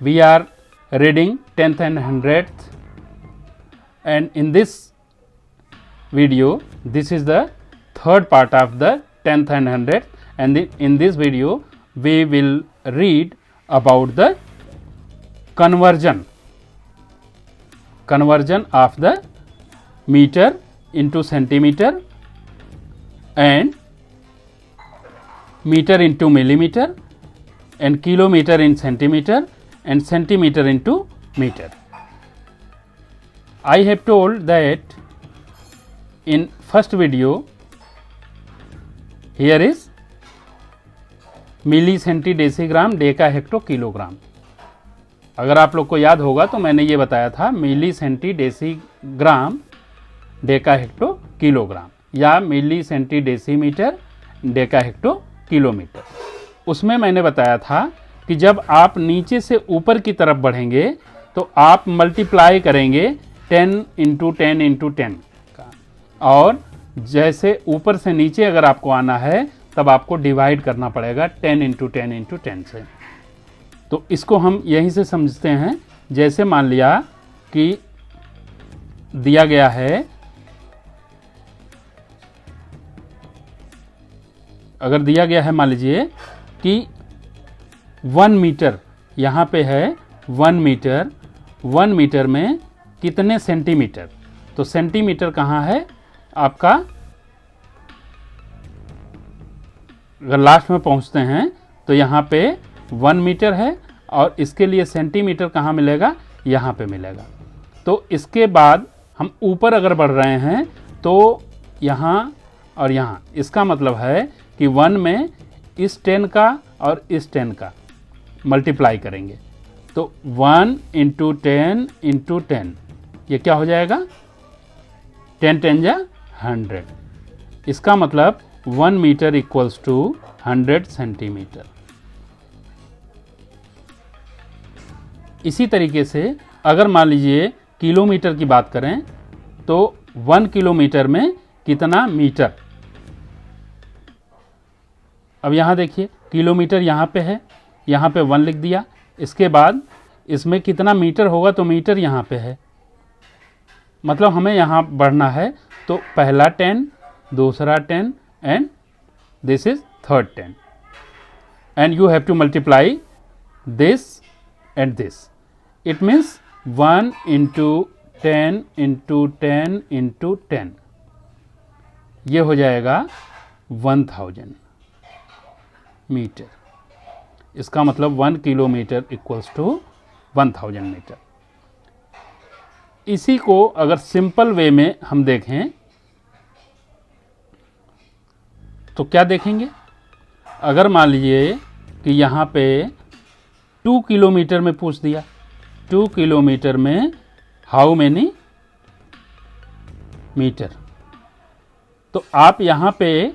we are reading 10th and 100th, and in this video this is the third part of the 10th and 100th, and in this video we will read about the conversion of the meter into centimeter and meter into millimeter and kilometer in centimeter and centimeter into meter. I have told that in first video here is milli centi decigram Deka hecto kilogram. अगर आप लोग को याद होगा तो मैंने ये बताया था milli centi decigram Deka hecto kilogram या milli centi decimetre deka hecto kilometre. उसमें मैंने बताया था कि जब आप नीचे से ऊपर की तरफ बढ़ेंगे तो आप मल्टीप्लाई करेंगे 10 इंटू 10 इंटू 10 का, और जैसे ऊपर से नीचे अगर आपको आना है तब आपको डिवाइड करना पड़ेगा 10 इंटू 10 इंटू 10 से. तो इसको हम यहीं से समझते हैं. जैसे मान लिया कि दिया गया है, अगर दिया गया है मान लीजिए कि 1 मीटर यहाँ पे है 1 मीटर, 1 मीटर में कितने सेंटीमीटर. तो सेंटीमीटर कहाँ है आपका, अगर लास्ट में पहुँचते हैं तो यहाँ पे 1 मीटर है और इसके लिए सेंटीमीटर कहाँ मिलेगा, यहाँ पे मिलेगा. तो इसके बाद हम ऊपर अगर बढ़ रहे हैं तो यहाँ और यहाँ, इसका मतलब है कि 1 में इस 10 का और इस 10 का मल्टीप्लाई करेंगे तो 1 इंटू 10 इंटू 10, ये क्या हो जाएगा 10 10 जा 100. इसका मतलब 1 मीटर इक्वल्स टू 100 सेंटीमीटर. इसी तरीके से अगर मान लीजिए किलोमीटर की बात करें तो 1 किलोमीटर में कितना मीटर. अब यहाँ देखिए किलोमीटर यहाँ पे है, यहाँ पे 1 लिख दिया. इसके बाद इसमें कितना मीटर होगा तो मीटर यहाँ पे है, मतलब हमें यहाँ बढ़ना है. तो पहला 10, दूसरा 10 and this is third 10, and you have to multiply this and this. It means 1 into 10 into 10 into 10, ये हो जाएगा 1000 मीटर. इसका मतलब 1 किलोमीटर इक्वल्स टू 1000 मीटर. इसी को अगर सिंपल वे में हम देखें तो क्या देखेंगे, अगर मान लीजिए कि यहाँ पे 2 किलोमीटर में पूछ दिया, 2 किलोमीटर में हाउ मेनी मीटर, तो आप यहाँ पे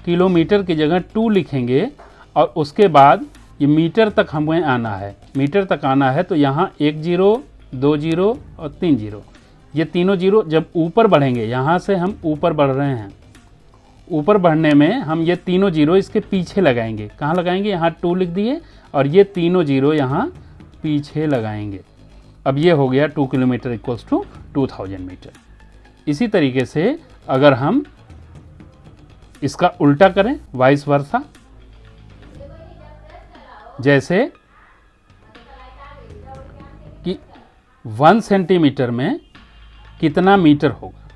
किलोमीटर की जगह 2 लिखेंगे और उसके बाद ये मीटर तक हमें आना है. मीटर तक आना है तो यहाँ 1 0 2 0 और 3 0, ये तीनों जीरो जब ऊपर बढ़ेंगे, यहाँ से हम ऊपर बढ़ रहे हैं, ऊपर बढ़ने में हम ये तीनों जीरो इसके पीछे लगाएंगे. कहाँ लगाएंगे, यहाँ 2 लिख दिए और ये तीनों जीरो यहाँ पीछे लगाएंगे. अब ये हो गया 2 किलोमीटर इक्वल्स टू 2000 मीटर. इसी तरीके से अगर हम इसका उल्टा करें, वाइस वर्सा, जैसे कि 1 सेंटीमीटर में कितना मीटर होगा,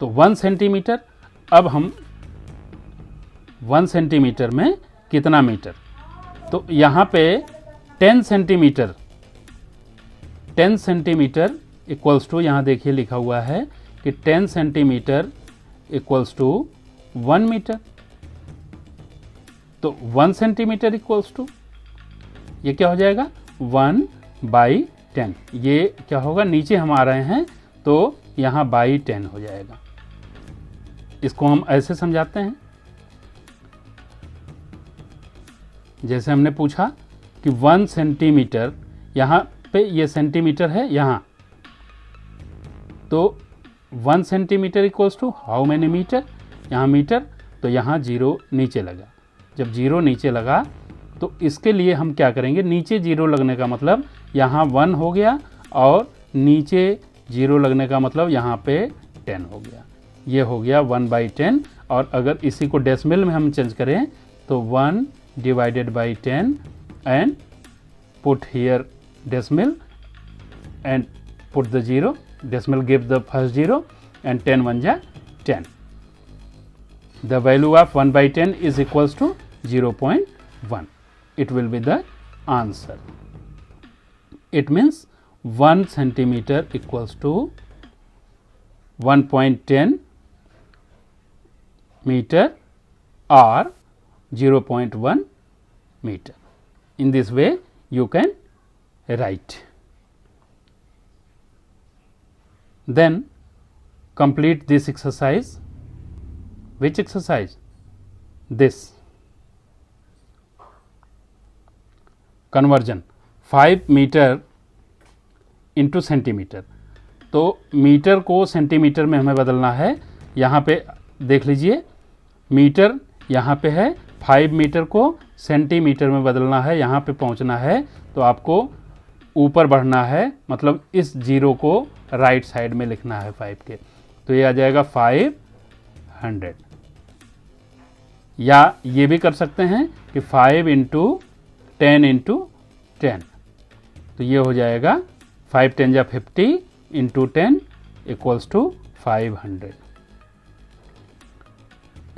तो 1 सेंटीमीटर, अब हम 1 सेंटीमीटर में कितना मीटर, तो यहाँ पे 10 सेंटीमीटर, 10 सेंटीमीटर इक्वल्स टू, यहाँ देखिए लिखा हुआ है कि 10 सेंटीमीटर इक्वल्स टू 1 मीटर. तो 1 सेंटीमीटर इक्वल्स टू, ये क्या हो जाएगा 1/10. ये क्या होगा, नीचे हम आ रहे हैं तो यहाँ /10 हो जाएगा. इसको हम ऐसे समझाते हैं, जैसे हमने पूछा कि 1 सेंटीमीटर, यहाँ पे ये सेंटीमीटर है यहाँ, तो 1 centimetre equals to how many metre, यहाँ मीटर, तो यहाँ 0 नीचे लगा. जब 0 नीचे लगा तो इसके लिए हम क्या करेंगे, नीचे 0 लगने का मतलब यहाँ 1 हो गया और नीचे 0 लगने का मतलब यहाँ पे 10 हो गया। ये हो गया 1/10। और अगर इसी को डेसिमल में हम चेंज करें तो 1/10 and put here decimal and put the 0, decimal give the first 0 and 10 1 ja 10. The value of 1/10 is equals to 0.1. It will be the answer. It means 1 centimeter equals to 1.10 meter or 0.1 meter. In this way you can write. Then complete this exercise. Which exercise? This conversion 5 metre into centimetre. तो metre को centimetre में हमें बदलना है। यहाँ पे देख लीजिए मीटर यहाँ पे है, 5 मीटर को सेंटीमीटर में बदलना है, यहाँ पे पहुँचना है तो आपको ऊपर बढ़ना है, मतलब इस 0 को राइट साइड में लिखना है 5 के। तो ये आ जाएगा 500। या ये भी कर सकते हैं कि 5 इंटू 10 इंटू 10। तो ये हो जाएगा 5 10 जा 50 into 10 equals to 500।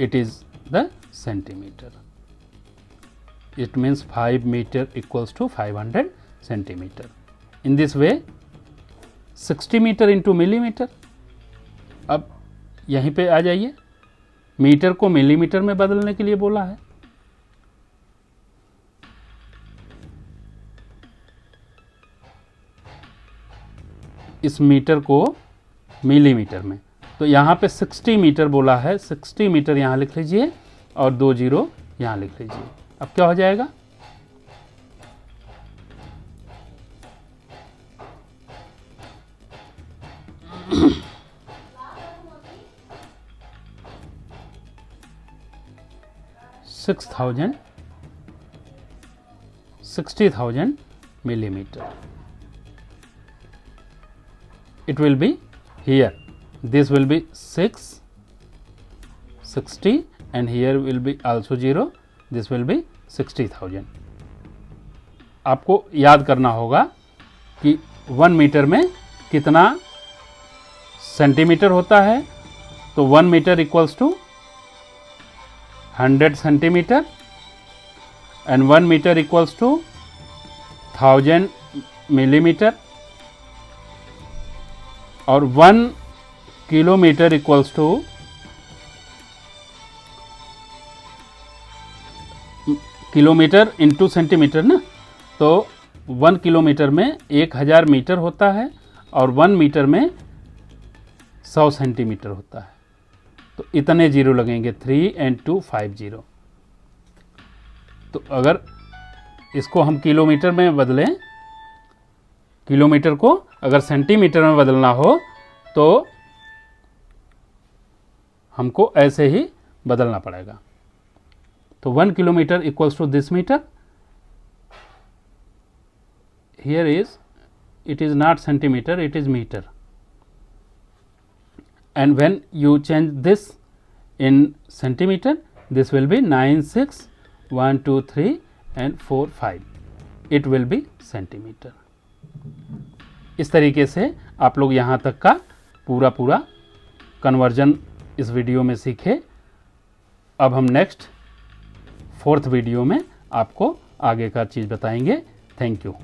It is the centimeter. It means 5 meter equals to 500 centimeter. In this way 60 meter into millimeter. अब यहीं पे आ जाइए, मीटर को मिलीमीटर में बदलने के लिए बोला है। इस मीटर को मिलीमीटर में, तो यहाँ पे 60 मीटर बोला है, 60 मीटर यहाँ लिख लीजिए और 2 0 यहाँ लिख लीजिए। अब क्या हो जाएगा, $6,000 60,000 millimeter. It will be here. This will be 6 60 and here will be also 0. This will be 60,000. आपको याद करना होगा कि 1 मीटर में कितना सेंटीमीटर होता है। तो 1 metre equals to 100 centimetre and 1 metre equals to 1000 millimetre और 1 kilometre equals to kilometre into centimetre ना। तो 1 किलोमीटर में 1000 मीटर होता है और 1 मीटर में 100 सेंटीमीटर होता है। तो इतने जीरो लगेंगे, 3 and 2 5 0। तो अगर इसको हम किलोमीटर में बदलें, किलोमीटर को अगर सेंटीमीटर में बदलना हो तो हमको ऐसे ही बदलना पड़ेगा। तो 1 kilometre equals to this metre. Here is, it is not centimeter, it is meter. And when you change this in centimeter, this will be 9 6 1 2 3 and 4 5. It will be centimeter. इस तरीके से आप लोग यहाँ तक का पूरा कन्वर्जन इस वीडियो में सीखे। अब हम नेक्स्ट 4th वीडियो में आपको आगे का चीज़ बताएंगे। Thank you.